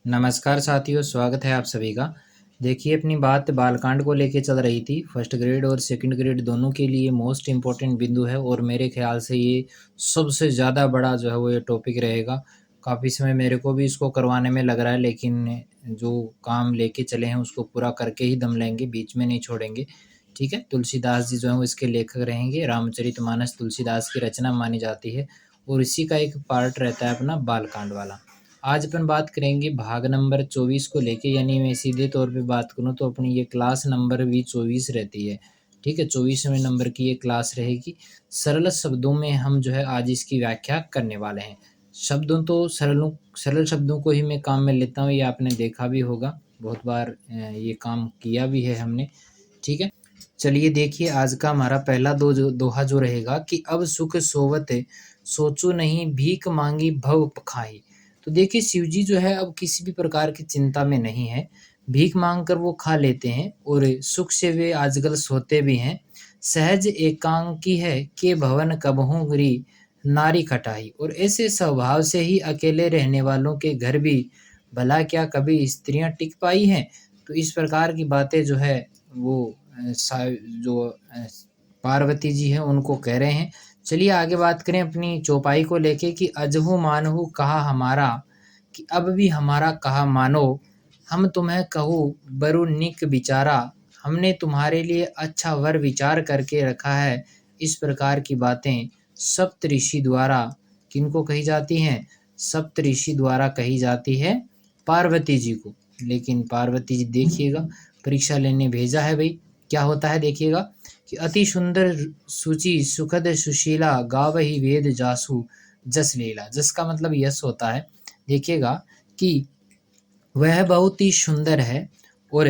नमस्कार साथियों, स्वागत है आप सभी का। देखिए, अपनी बात बालकांड को लेके चल रही थी। फर्स्ट ग्रेड और सेकंड ग्रेड दोनों के लिए मोस्ट इम्पोर्टेंट बिंदु है और मेरे ख्याल से ये सबसे ज़्यादा बड़ा जो है वो ये टॉपिक रहेगा। काफ़ी समय मेरे को भी इसको करवाने में लग रहा है, लेकिन जो काम लेके चले हैं उसको पूरा करके ही दम लेंगे, बीच में नहीं छोड़ेंगे। ठीक है, तुलसीदास जी जो हैं वो इसके लेखक रहेंगे। रामचरितमानस तुलसीदास की रचना मानी जाती है और इसी का एक पार्ट रहता है अपना बालकांड वाला। आज अपन बात करेंगे भाग नंबर 24 को लेके, यानी मैं सीधे तौर पे बात करूँ तो अपनी ये क्लास नंबर भी 24 रहती है। ठीक है, 24वें नंबर की ये क्लास रहेगी। सरल शब्दों में हम जो है आज इसकी व्याख्या करने वाले हैं। शब्दों तो सरल शब्दों को ही मैं काम में लेता हूँ, ये आपने देखा भी होगा, बहुत बार ये काम किया भी है हमने। ठीक है, चलिए देखिए आज का हमारा पहला दोहा जो रहेगा कि अब सुख सोवत सोचो नहीं, भीख मांगी भव खाई। तो देखिए, शिव जी जो है अब किसी भी प्रकार की चिंता में नहीं है। भीख मांग कर वो खा लेते हैं और सुख से वे आजकल सोते भी हैं। सहज एकांकी है के भवन कबहू गिरी नारी खटाई। और ऐसे स्वभाव से ही अकेले रहने वालों के घर भी भला क्या कभी स्त्रियां टिक पाई हैं। तो इस प्रकार की बातें जो है वो पार्वती जी हैं उनको कह रहे हैं। चलिए आगे बात करें अपनी चौपाई को लेके कि अजहू मानहू कहा हमारा, कि अब भी हमारा कहा मानो। हम तुम्हें कहूँ बरु निक बिचारा, हमने तुम्हारे लिए अच्छा वर विचार करके रखा है। इस प्रकार की बातें सप्तऋषि द्वारा किनको कही जाती हैं? सप्तऋषि द्वारा कही जाती है पार्वती जी को। लेकिन पार्वती जी देखिएगा, परीक्षा लेने भेजा है भाई, क्या होता है देखिएगा कि अति सुंदर सुचि सुखद सुशीला गावहि वेद जासु जस लीला। जस का मतलब यश होता है। देखिएगा कि वह बहुत ही सुंदर है और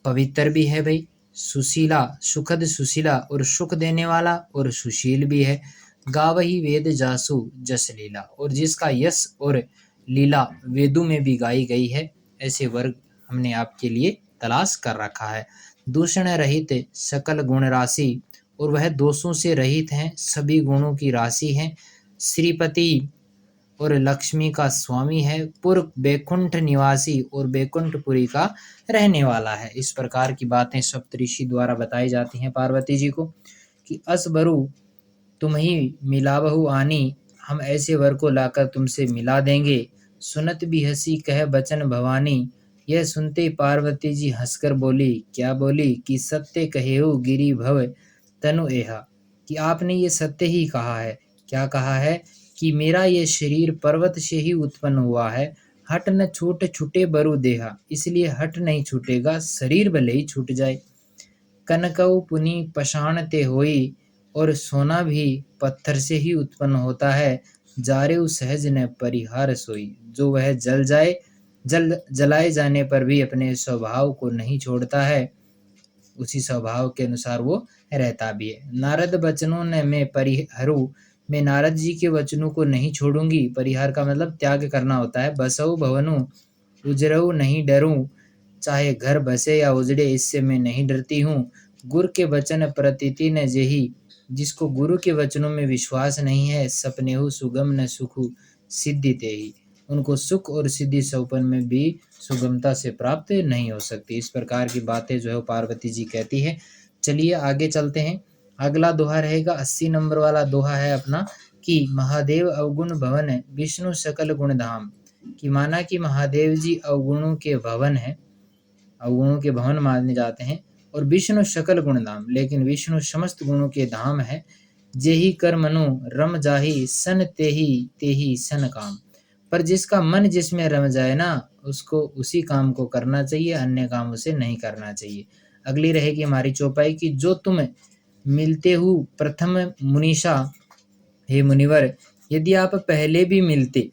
पवित्र भी है भाई। सुशीला, सुखद सुशीला और सुख देने वाला और सुशील भी है। गावही वेद जासु जस लीला, और जिसका यश और लीला वेदों में भी गाई गई है। ऐसे वर्ग हमने आपके लिए तलाश कर रखा है। दूषण रहित सकल गुण राशि, और वह दोषों से रहित हैं, सभी गुणों की राशि हैं। श्रीपति और लक्ष्मी का स्वामी है। पूर्व बैकुंठ निवासी और बैकुंठपुरी का रहने वाला है। इस प्रकार की बातें सप्तऋषि द्वारा बताई जाती हैं पार्वती जी को कि अस बरु तुम ही मिलावहु आनी, हम ऐसे वर को लाकर तुमसे मिला देंगे। सुनत भी हंसी कह बचन भवानी। यह सुनते ही पार्वती जी हंसकर बोली, क्या बोली कि सत्य कहेहु गिरि भव तनु एहा, कि आपने ये सत्य ही कहा है। क्या कहा है? कि मेरा ये शरीर पर्वत से ही उत्पन्न हुआ है। हट न छूट छूटे बरु देहा, इसलिए हट नहीं छूटेगा, शरीर भले ही छूट जाए। कनकऊ पुनि पषाण ते होई, और सोना भी पत्थर से ही उत्पन्न होता है। जारेउ सहज न परिहार सोई, जो वह जलाए जाने पर भी अपने स्वभाव को नहीं छोड़ता है, उसी स्वभाव के अनुसार वो रहता भी है। नारद बचनों ने मैं परिहरू, मैं नारद जी के वचनों को नहीं छोड़ूंगी। परिहार का मतलब त्याग करना होता है। बसऊ भवनु उजरऊ नहीं डरूं, चाहे घर बसे या उजड़े, इससे मैं नहीं डरती हूँ। गुरु के वचन प्रतीति न जेही, जिसको गुरु के वचनों में विश्वास नहीं है, सपनेहु सुगम न सुखु सिद्धि तेहि, उनको सुख और सिद्धि सौपन में भी सुगमता से प्राप्त नहीं हो सकती। इस प्रकार की बातें जो है पार्वती जी कहती है। चलिए आगे चलते हैं। अगला दोहा रहेगा 80 नंबर वाला दोहा है अपना कि महादेव अवगुण भवन विष्णु सकल गुण धाम। कि माना कि महादेव जी अवगुणों के भवन है, अवगुणों के भवन माने जाते हैं, और विष्णु सकल गुण धाम, लेकिन विष्णु समस्त गुणों के धाम है। जेहि कर मनु रम जाहि सन तेहि तेहि सन काम। पर जिसका मन जिसमें रम जाए ना, उसको उसी काम को करना चाहिए, अन्य काम उसे नहीं करना चाहिए। अगली रहेगी हमारी चौपाई की, जो तुम मिलते हो प्रथम मुनीषा, हे मुनिवर, यदि आप पहले भी मिलते,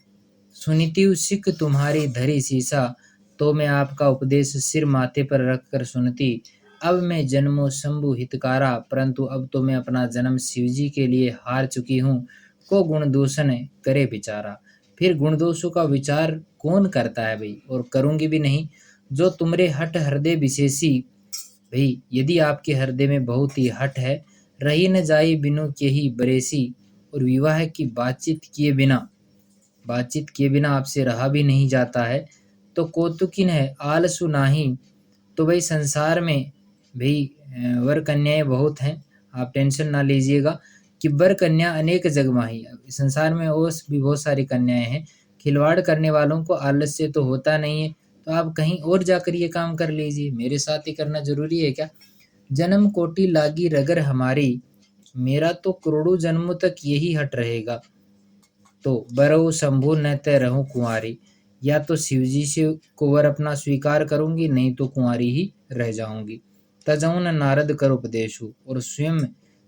सुनिति सिख तुम्हारी धरी सीसा, तो मैं आपका उपदेश सिर माथे पर रख कर सुनती। अब मैं जन्मों शंभु हितकारा, परंतु अब तो मैं अपना जन्म शिवजी के लिए हार चुकी हूँ। को गुण दूषण करे बिचारा। फिर गुण दोषों का विचार कौन करता है भाई, और करूंगी भी नहीं। जो तुमरे हट हृदय विशेषी, भाई यदि आपके हृदय में बहुत ही हट है, रही न जाई बिनु के ही बरेसी, और विवाह की बातचीत किए बिना आपसे रहा भी नहीं जाता है, तो कौतुकिन है आलसु नाही। तो भाई संसार में भाई वर कन्याएं बहुत हैं, आप टेंशन ना लीजिएगा कि वर कन्या अनेक जग माही। संसार में और भी बहुत सारी कन्याएं हैं। खिलवाड़ करने वालों को आलस्य तो होता नहीं है, तो आप कहीं और जाकर ये काम कर लीजिए, मेरे साथ ही करना जरूरी है क्या? जन्म कोटि लागी रगर हमारी, मेरा तो करोड़ों जन्मों तक यही हट रहेगा। तो बरऊ शंभु न तय रहूं कुंवारी, या तो शिवजी से कुंवर अपना स्वीकार करूंगी, नहीं तो कुंवारी ही रह जाऊंगी। तजऊ न नारद कर उपदेशु, और स्वयं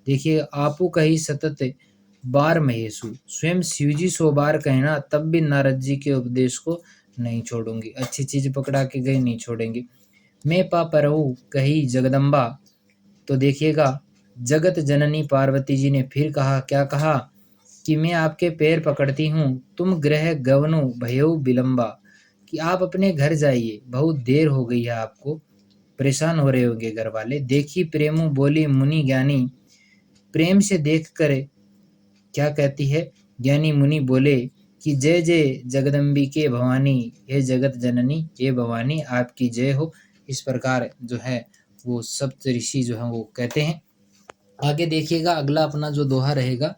देखिए आपू कही सतत बार महेशु, स्वयं शिवजी 100 बार कहना तब भी नारद जी के उपदेश को नहीं छोड़ूंगी। अच्छी चीज पकड़ा के गए, नहीं छोड़ेंगे। मैं पा परहु कही जगदम्बा, तो देखिएगा जगत जननी पार्वती जी ने फिर कहा, क्या कहा कि मैं आपके पैर पकड़ती हूँ, तुम गृह गवनु भयउ विलंबा, कि आप अपने घर जाइए, बहुत देर हो गई है आपको, परेशान हो रहे होंगे घर वाले। देखी प्रेमु बोली मुनि ज्ञानी, प्रेम से देख कर क्या कहती है, ज्ञानी मुनि बोले कि जय जय जगदम्बिके भवानी, हे जगत जननी, हे भवानी आपकी जय हो। इस प्रकार जो है वो सप्त ऋषि जो है वो कहते हैं। आगे देखिएगा अगला अपना जो दोहा रहेगा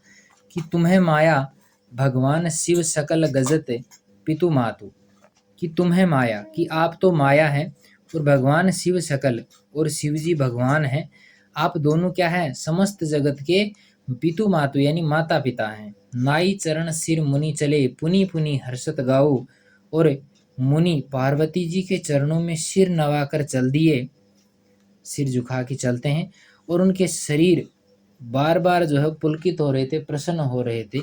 कि तुम्हें माया भगवान शिव सकल गजत पितु मातु, कि तुम्हें माया, कि आप तो माया हैं और भगवान शिव सकल, और शिव जी भगवान हैं। आप दोनों क्या हैं, समस्त जगत के पितु मातु यानी माता पिता हैं। नाई चरण सिर मुनि चले, पुनि पुनि हर्षत गाओ, और मुनि पार्वती जी के चरणों में सिर नवाकर चल दिए, सिर झुका के चलते हैं, और उनके शरीर बार बार जो है पुलकित हो रहे थे, प्रसन्न हो रहे थे।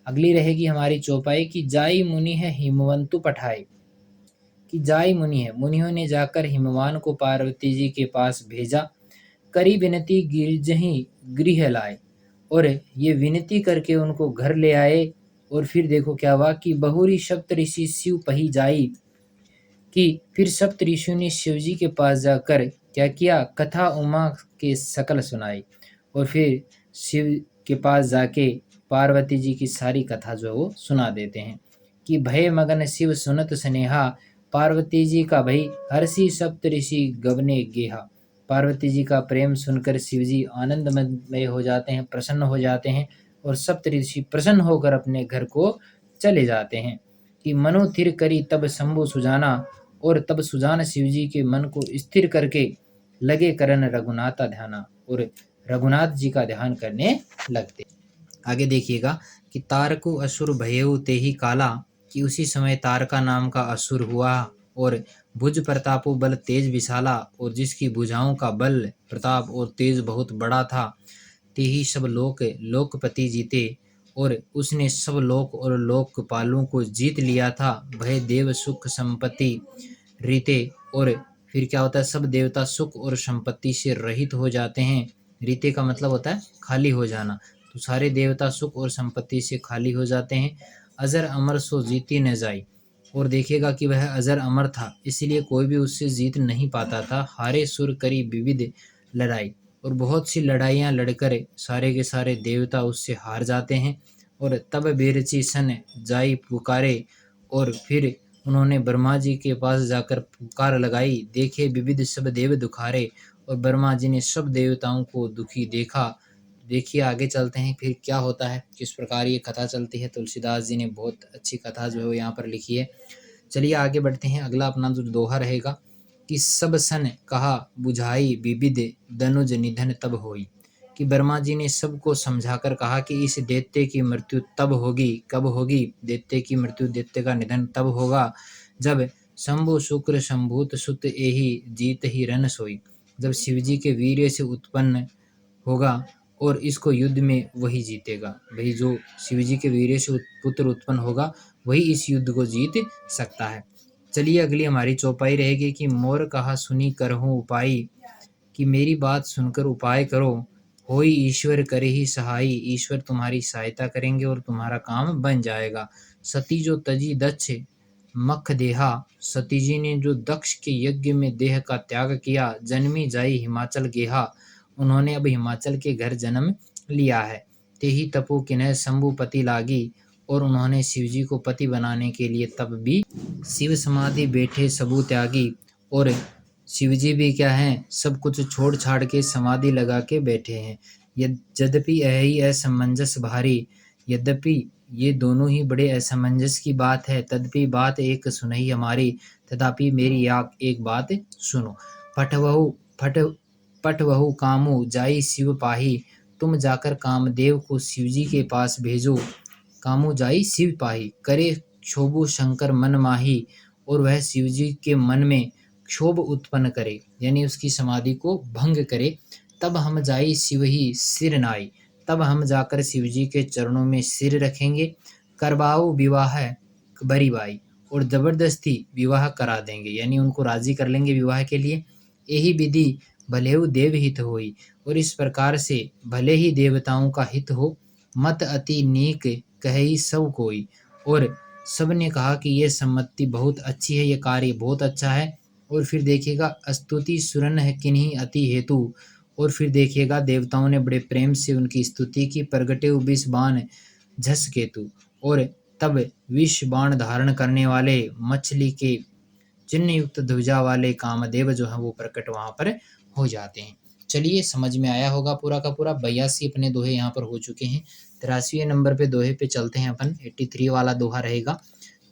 अगली रहेगी हमारी चौपाई की जाई मुनि है हिमवंतु पठाए, कि जाई मुनि है, मुनियों ने जाकर हिमवान को पार्वती जी के पास भेजा। करी विनती गिरजही गृह लाए, और ये विनती करके उनको घर ले आए। और फिर देखो क्या हुआ कि बहुरी सप्त ऋषि शिव पही जाई, कि फिर सप्त ऋषियों ने शिव जी के पास जाकर क्या किया, कथा उमा के सकल सुनाई। और फिर शिव के पास जाके पार्वती जी की सारी कथा जो है वो सुना देते हैं कि भय मगन शिव सुनत स्नेहा, पार्वती जी का भाई हर्षि सप्त ऋषि गवने गेहा। पार्वती जी का प्रेम सुनकर शिव जी आनंदमय हो जाते हैं, प्रसन्न हो जाते हैं, और सप्त ऋषि प्रसन्न होकर अपने घर को चले जाते हैं। कि मनो थिर करी तब शंभु सुजाना, और तब सुजान शिव जी के मन को स्थिर करके लगे करन रघुनाथा ध्याना, और रघुनाथ जी का ध्यान करने लगते। आगे देखिएगा कि तारकु असुर भयउ तेहि काला, कि उसी समय तारका नाम का असुर हुआ, और भुज प्रतापो बल तेज विशाला, और जिसकी भुजाओं का बल प्रताप और तेज बहुत बड़ा था। तेहि सब लोक लोकपति जीते, और उसने सब लोक और लोकपालों को जीत लिया था। भय देव सुख संपत्ति रीते, और फिर क्या होता है, सब देवता सुख और संपत्ति से रहित हो जाते हैं। रीते का मतलब होता है खाली हो जाना, तो सारे देवता सुख और संपत्ति से खाली हो जाते हैं। अजर अमर सो जीती न जाई, और देखिएगा कि वह अजर अमर था, इसलिए कोई भी उससे जीत नहीं पाता था। हारे सुर करी विविध लड़ाई, और बहुत सी लड़ाइयाँ लड़कर सारे के सारे देवता उससे हार जाते हैं। और तब बेरची सन जाई पुकारे, और फिर उन्होंने ब्रह्मा जी के पास जाकर पुकार लगाई, देखे विविध सब देव दुखारे, और ब्रह्मा जी ने सब देवताओं को दुखी देखा। देखिए आगे चलते हैं फिर क्या होता है, किस प्रकार ये कथा चलती है। तुलसीदास जी ने बहुत अच्छी कथा जो है यहाँ पर लिखी है। चलिए आगे बढ़ते हैं। अगला अपना जो दोहा रहेगा कि सब सन कहा बुझाई विविध दनुज निधन तब होई, कि ब्रह्मा जी ने सबको समझाकर कहा कि इस दैत्य की मृत्यु तब होगी, कब होगी, दैत्य की मृत्यु, दैत्य का निधन तब होगा जब शंभु शुक्र शंभूत सुत एहि जीत ही रन सोई, जब शिवजी के वीर्य से उत्पन्न होगा और इसको युद्ध में वही जीतेगा। वही जो शिवजी के वीर्य से पुत्र उत्पन्न होगा वही इस युद्ध को जीत सकता है। चलिए अगली हमारी चौपाई रहेगी कि मोर कहा सुनी करहूँ उपाय, कि मेरी बात सुनकर उपाय करो। होई ईश्वर करे ही सहाय, ईश्वर तुम्हारी सहायता करेंगे और तुम्हारा काम बन जाएगा। सती जो तजी दक्ष मख देहा, सती जी ने जो दक्ष के यज्ञ में देह का त्याग किया। जन्मी जाई हिमाचल गेहा, उन्होंने अब हिमाचल के घर जन्म लिया है। तेही तपो किन्ह शंभुपति लागी, और उन्होंने शिवजी को पति बनाने के लिए तब भी शिव समाधि बैठे सबू त्यागी। और शिवजी भी क्या हैं, सब कुछ छोड़ छाड़ के समाधि लगा के बैठे हैं। यद्यपि यही असमंजस भारी, यद्यपि ये दोनों ही बड़े असमंजस की बात है, तदपि बात एक सुनई हमारी, तथापि मेरी एक बात सुनो। पटवहु कामू जाई शिव पाही, तुम जाकर कामदेव को शिवजी के पास भेजो। कामू जाई शिव पाही, करे क्षोभु शंकर मन माही, और वह शिवजी के मन में क्षोभ उत्पन्न करे, यानी उसकी समाधि को भंग करे। तब हम जाई शिव ही सिर नाई, तब हम जाकर शिवजी के चरणों में सिर रखेंगे। करवाओ विवाह बरी बाई, और जबरदस्ती विवाह करा देंगे, यानी उनको राजी कर लेंगे विवाह के लिए। यही विधि भलेहु देव हित होई, और इस प्रकार से भले ही देवताओं का हित हो। मत अति नीक कही सब कोई, और सबने कहा कि यह सम्मति बहुत अच्छी है, यह कार्य बहुत अच्छा है। और फिर देखिएगा, स्तुति सुरन है किन्हीं अति हेतु, और फिर देखिएगा देवताओं ने बड़े प्रेम से उनकी स्तुति की। प्रगटे विष बाण झस केतु, और तब विष बाण धारण करने वाले मछली के चिन्ह युक्त ध्वजा वाले कामदेव जो है वो प्रकट वहां पर हो जाते हैं। चलिए, समझ में आया होगा पूरा का पूरा। 82 अपने दोहे यहाँ पर हो चुके हैं। 83वें नंबर पे दोहे पे चलते हैं अपन। 83 वाला दोहा रहेगा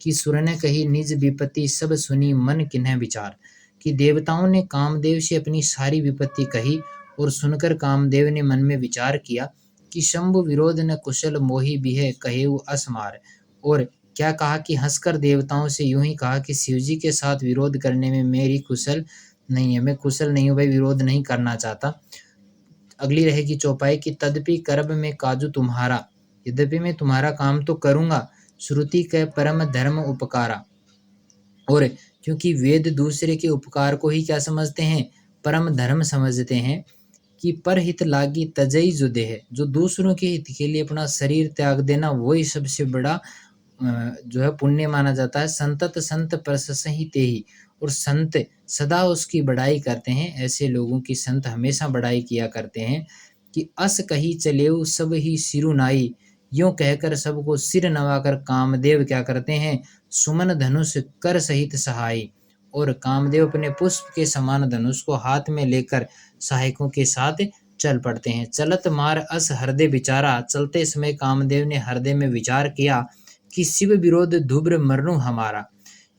कि सुर ने कही निज विपत्ति सब सुनी मन किन्ह विचार, कि देवताओं ने कामदेव से अपनी सारी विपत्ति कही, और सुनकर कामदेव ने मन में विचार किया कि शंभु विरोध न कुशल मोहि बिहे कहेउ असमार। और क्या कहा कि हंसकर देवताओं से यूं ही कहा कि शिवजी के साथ विरोध करने में मेरी कुशल नहीं है, मैं कुशल नहीं हूँ भाई, विरोध नहीं करना चाहता। अगली रहेगी चौपाई की तदपि करब में काजू तुम्हारा, यद्यपि मैं तुम्हारा काम तो करूंगा। श्रुति के परम धर्म उपकारा, और क्योंकि वेद दूसरे के उपकार को ही क्या समझते हैं, परम धर्म समझते हैं, कि परहित लागी तजई जुदे है, जो दूसरों के हित के लिए अपना शरीर त्याग देना वही सबसे बड़ा जो है पुण्य माना जाता है। संतत संत प्रशंसहि तेहि, और संत सदा उसकी बड़ाई करते हैं। ऐसे लोगों की संत हमेशा बड़ाई किया करते हैं कि अस कही चलेउ सब ही सिरु नाई, यूं कहकर सबको सिर नवाकर कामदेव क्या करते हैं, सुमन धनुष कर सहित सहाय। और कामदेव अपने पुष्प के समान धनुष को हाथ में लेकर सहायकों के साथ चल पड़ते हैं। चलत मार अस हृदय विचारा, चलते समय कामदेव ने हृदय में विचार किया कि शिव विरोध धुब्र मरनु हमारा,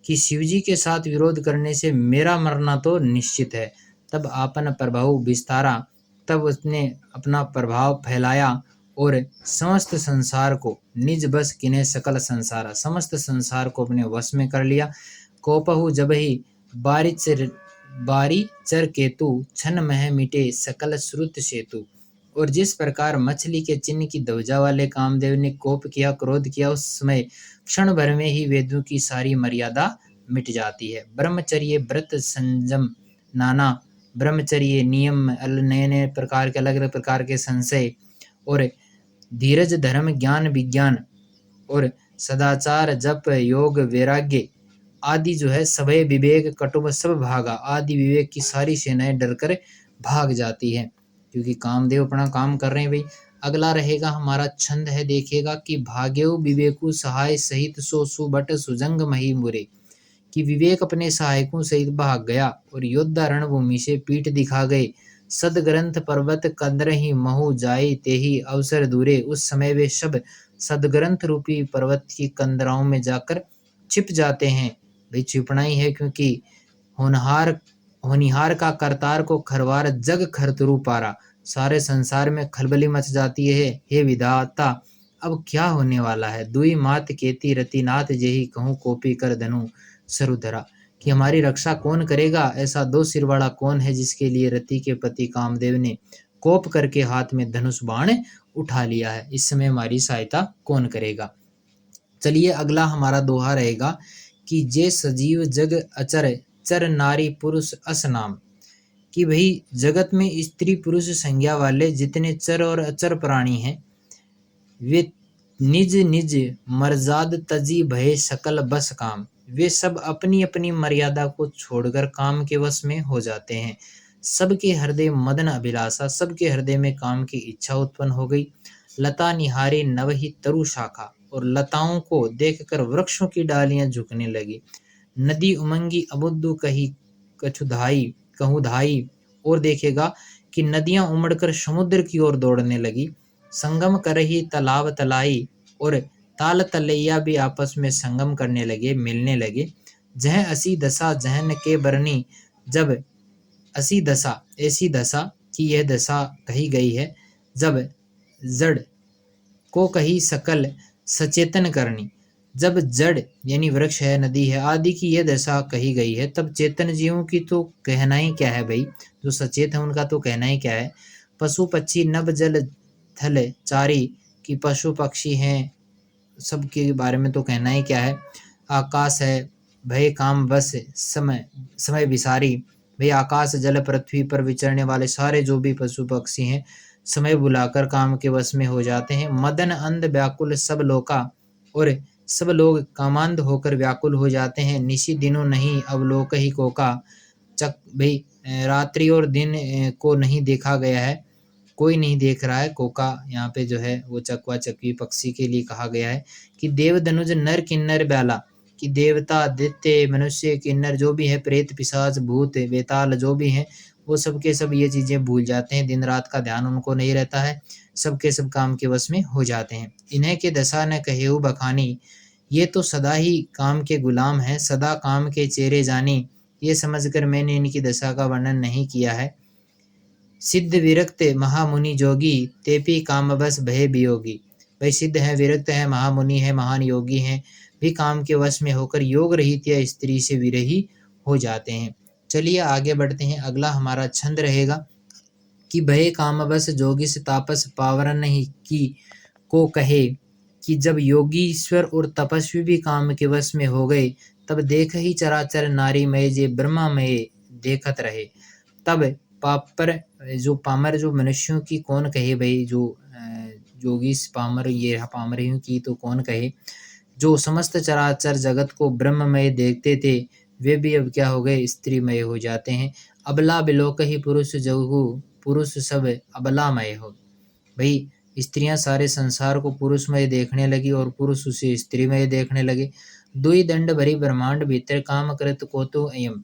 कि शिवजी के साथ विरोध करने से मेरा मरना तो निश्चित है। तब आपन प्रभाव विस्तारा, तब उसने अपना प्रभाव फैलाया, और समस्त संसार को निज बस किने सकल संसारा, समस्त संसार को अपने वश में कर लिया। कोपहु जब ही बारी चर केतु, छन मह मिटे सकल श्रुत सेतु। और जिस प्रकार मछली के चिन्ह की ध्वजा वाले कामदेव ने कोप किया, क्रोध किया, उस समय क्षण भर में ही वेदों की सारी मर्यादा मिट जाती है। ब्रह्मचर्य व्रत संयम नाना, ब्रह्मचर्य नियम नए नए प्रकार के अलग अलग प्रकार के संशय, और धीरज धर्म ज्ञान विज्ञान, और सदाचार जप योग वैराग्य आदि जो है सभय विवेक कटुब सब भागा, आदि विवेक की सारी सेनाएं डरकर भाग जाती है, क्योंकि कामदेव अपना काम कर रहे हैं भाई। अगला रहेगा हमारा छंद है, देखिएगा कि भाग्यव विवेकु सहाय सहित सो सुबट सुजंग मही मुरे, कि विवेक अपने सहायकों सहित भाग गया और योद्धा रणभूमि से पीठ दिखा गए। सदग्रंथ पर्वत कंदरहि महु जाए तेहि अवसर दूरे, उस समय वे सब सदग्रंथ रूपी पर्वत की कंदराओं में जाकर छिप जाते हैं। भाई छिपना ही है, क्योंकि होनिहार का करतार को खरवार जग खरतरु पारा, सारे संसार में खलबली मच जाती है। हे विधाता, अब क्या होने वाला है। दुई मात केती रतिनाथ जेहि कहूँ कोपी कर धनु सरुधरा, कि हमारी रक्षा कौन करेगा, ऐसा दो सिर वाला कौन है जिसके लिए रति के पति कामदेव ने कोप करके हाथ में धनुष बाण उठा लिया है। इस समय हमारी सहायता कौन करेगा। चलिए अगला हमारा दोहा रहेगा कि जे सजीव जग अचर चर नारी पुरुष असनाम, कि भाई जगत में स्त्री पुरुष संज्ञा वाले जितने चर और अचर प्राणी हैं, वे निज निज मर्जाद तजी भय सकल बस काम, वे सब अपनी अपनी मर्यादा को छोड़कर काम के वश में हो जाते हैं। सबके हृदय मदन अभिलाषा, सबके हृदय में काम की इच्छा उत्पन्न हो गई। लता निहारे नव ही तरु शाखा, और लताओं को देखकर वृक्षों की डालियां झुकने लगी। नदी उमंगी अबुद्धू कही कछुधाई कहूधाई, और देखेगा कि नदियां उमड़कर समुद्र की ओर दौड़ने लगी। संगम कर रही तालाब तलाई और ताल तलैया भी आपस में संगम करने लगे, मिलने लगे। जह असी दशा जहन के बरनी, जब असी दशा ऐसी दशा की यह दशा कही गई है, जब जड़ को कही सकल सचेतन करनी। जब जड़ यानी वृक्ष है, नदी है आदि की यह दशा कही गई है, तब चेतन जीवों की तो कहना ही क्या है भाई, जो सचेत है उनका तो कहना ही क्या है। पशु पक्षी नभ जल थल चारी, की पशु पक्षी हैं सबके बारे में तो कहना ही क्या है। आकाश है भय काम बस समय समय विसारी, भाई आकाश जल पृथ्वी पर विचरने वाले सारे जो भी पशु पक्षी हैं समय बुलाकर काम के वश में हो जाते हैं। मदन अंध व्याकुल सब लोका, और सब लोग कामांध होकर व्याकुल हो जाते हैं। निशी दिनों नहीं अवलोक ही कोका, चक भाई रात्रि और दिन को नहीं देखा गया है, कोई नहीं देख रहा है। कोका यहाँ पे जो है वो चकवा चकवी पक्षी के लिए कहा गया है। कि देव धनुज नर किन्नर ब्याला, कि देवता दैत्य मनुष्य किन्नर जो भी है, प्रेत पिशाच भूत बेताल जो भी हैं, वो सब के सब ये चीजें भूल जाते हैं। दिन रात का ध्यान उनको नहीं रहता है, सबके सब काम के वश में हो जाते हैं। इन्हें के दशा न कहेऊ बखानी, ये तो सदा ही काम के गुलाम है, सदा काम के चेहरे जानी, ये समझकर मैंने इनकी दशा का वर्णन नहीं किया है। सिद्ध विरक्त महामुनि जोगी, तेपी काम बस भय वियोगी, भाई सिद्ध है, विरक्त है, महामुनि है, महान योगी हैं, भी काम के वश में होकर योग रहित या स्त्री से विरही हो जाते हैं। चलिए आगे बढ़ते हैं। अगला हमारा छंद रहेगा कि भय काम बस जोगी से तापस पावरन नहीं की को कहे, कि जब योगीश्वर और तपस्वी भी काम के वश में हो गए, तब देख ही चराचर नारी मय जे ब्रह्मा मय देखत रहे। तब पापर जो पामर जो मनुष्यों की कौन कहे भाई, जो योगी पामर ये पामरियों की तो कौन कहे, जो समस्त चराचर जगत को ब्रह्ममय देखते थे, वे भी अब क्या हो गए, स्त्रीमय हो जाते हैं। अबला बिलोक ही पुरुष जहु, पुरुष सब अबलामय हो, भाई स्त्रियां सारे संसार को पुरुषमय देखने लगी और पुरुष उसे स्त्रीमय देखने लगे। दुई दंड भरी ब्रह्मांड भीतर काम करत कोतु अयम,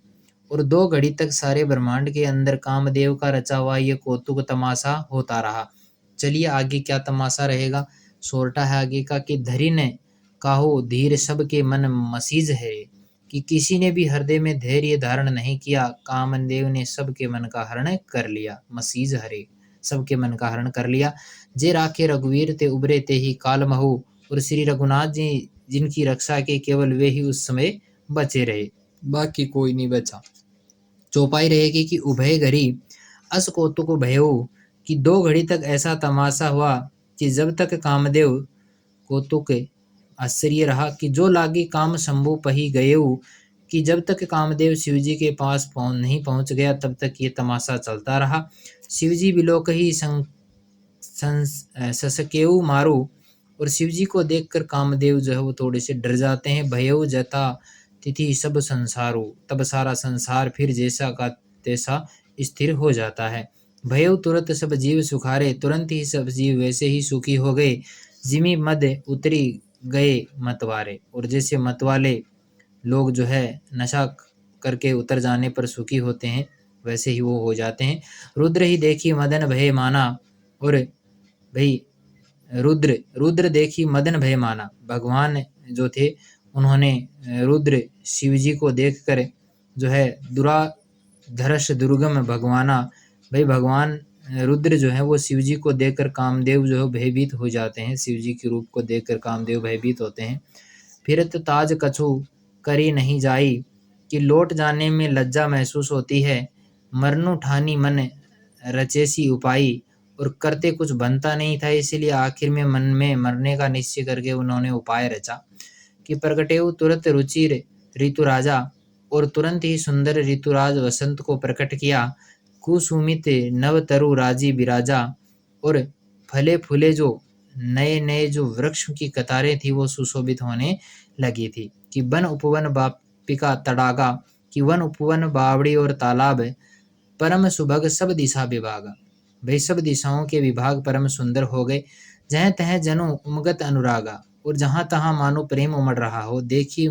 और 2 घड़ी तक सारे ब्रह्मांड के अंदर कामदेव का रचा हुआ ये कौतुक तमाशा होता रहा। चलिए आगे क्या तमाशा रहेगा, सोरठा है आगे का कि धरी ने काहो धीर सबके मन मसीज है, कि किसी ने भी हृदय में धैर्य धारण नहीं किया, कामदेव ने सबके मन का हरण कर लिया। मसीज हरे, सबके मन का हरण कर लिया। जे राखे रघुवीर ते उबरे ते ही काल महु, और श्री रघुनाथ जी जिनकी रक्षा के केवल वे ही उस समय बचे रहे, बाकी कोई नहीं बचा। चौपाई रहेगी कि उभय घड़ी अस कौतुक भयो, कि 2 घड़ी तक ऐसा तमाशा हुआ कि जब तक कामदेव कौतुक आश्चर्य रहा, कि जो लागी काम शंभु पही गयेऊ, कि जब तक कामदेव शिवजी के पास नहीं पहुंच गया तब तक ये तमाशा चलता रहा। शिवजी बिलोक ही ससकेऊ मारू, और शिवजी को देखकर कामदेव जो है वो थोड़े से डर जाते हैं। भयऊ जता तिथि सब संसारो, तब सारा संसार फिर जैसा का तैसा स्थिर हो जाता है। भयऊ तुरंत सब जीव सुखारे, तुरंत ही सब जीव वैसे ही सुखी हो गए। जिमी मद उतरी गए मतवारे, और जैसे मतवाले लोग जो है नशा करके उतर जाने पर सुखी होते हैं, वैसे ही वो हो जाते हैं। रुद्र ही देखी मदन भय माना, और भाई रुद्र देखी मदन भय माना, भगवान जो थे उन्होंने रुद्र शिवजी को देखकर जो है दुराधर्ष दुर्गम भगवाना, भाई भगवान रुद्र जो है वो शिवजी को देखकर कामदेव जो है भयभीत हो जाते हैं, शिवजी के रूप को देखकर कामदेव भयभीत होते हैं। फिरत ताज कछु करी नहीं जाई, कि लौट जाने में लज्जा महसूस होती है। मरनु ठानी मन रचेसी उपाई, और करते कुछ बनता नहीं था, इसीलिए आखिर में मन में मरने का निश्चय करके उन्होंने उपाय रचा। कि प्रकटेऊ तुरंत रुचिर ऋतु राजा, और तुरंत ही सुंदर ऋतुराज वसंत को प्रकट किया। कुसुमित नव तरु राजी बिराजा, और फले फूले जो नए नए जो वृक्ष की कतारें थी वो सुशोभित होने लगी थी। कि वन उपवन बापिका तड़ागा, कि वन उपवन बावड़ी और तालाब परम सुभग सब दिशा विभाग, भाई सब दिशाओं के विभाग परम सुंदर हो गए। जहाँ तह जनु उमगत अनुरागा, और जहाँ तहाँ मानो प्रेम उमड़ रहा हो। देखी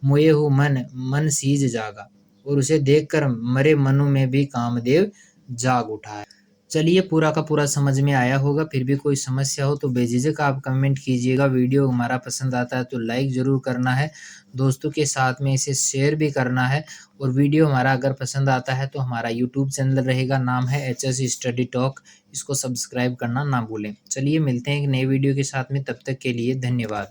मोये हूँ मन, मन सीज जागा, और उसे देखकर मरे मनों में भी कामदेव जाग उठा है। चलिए पूरा का पूरा समझ में आया होगा। फिर भी कोई समस्या हो तो बेझिझक आप कमेंट कीजिएगा। वीडियो हमारा पसंद आता है तो लाइक ज़रूर करना है, दोस्तों के साथ में इसे शेयर भी करना है। और वीडियो हमारा अगर पसंद आता है तो हमारा यूट्यूब चैनल रहेगा, नाम है एचएस स्टडी टॉक, इसको सब्सक्राइब करना ना भूलें। चलिए मिलते हैं एक नए वीडियो के साथ में, तब तक के लिए धन्यवाद।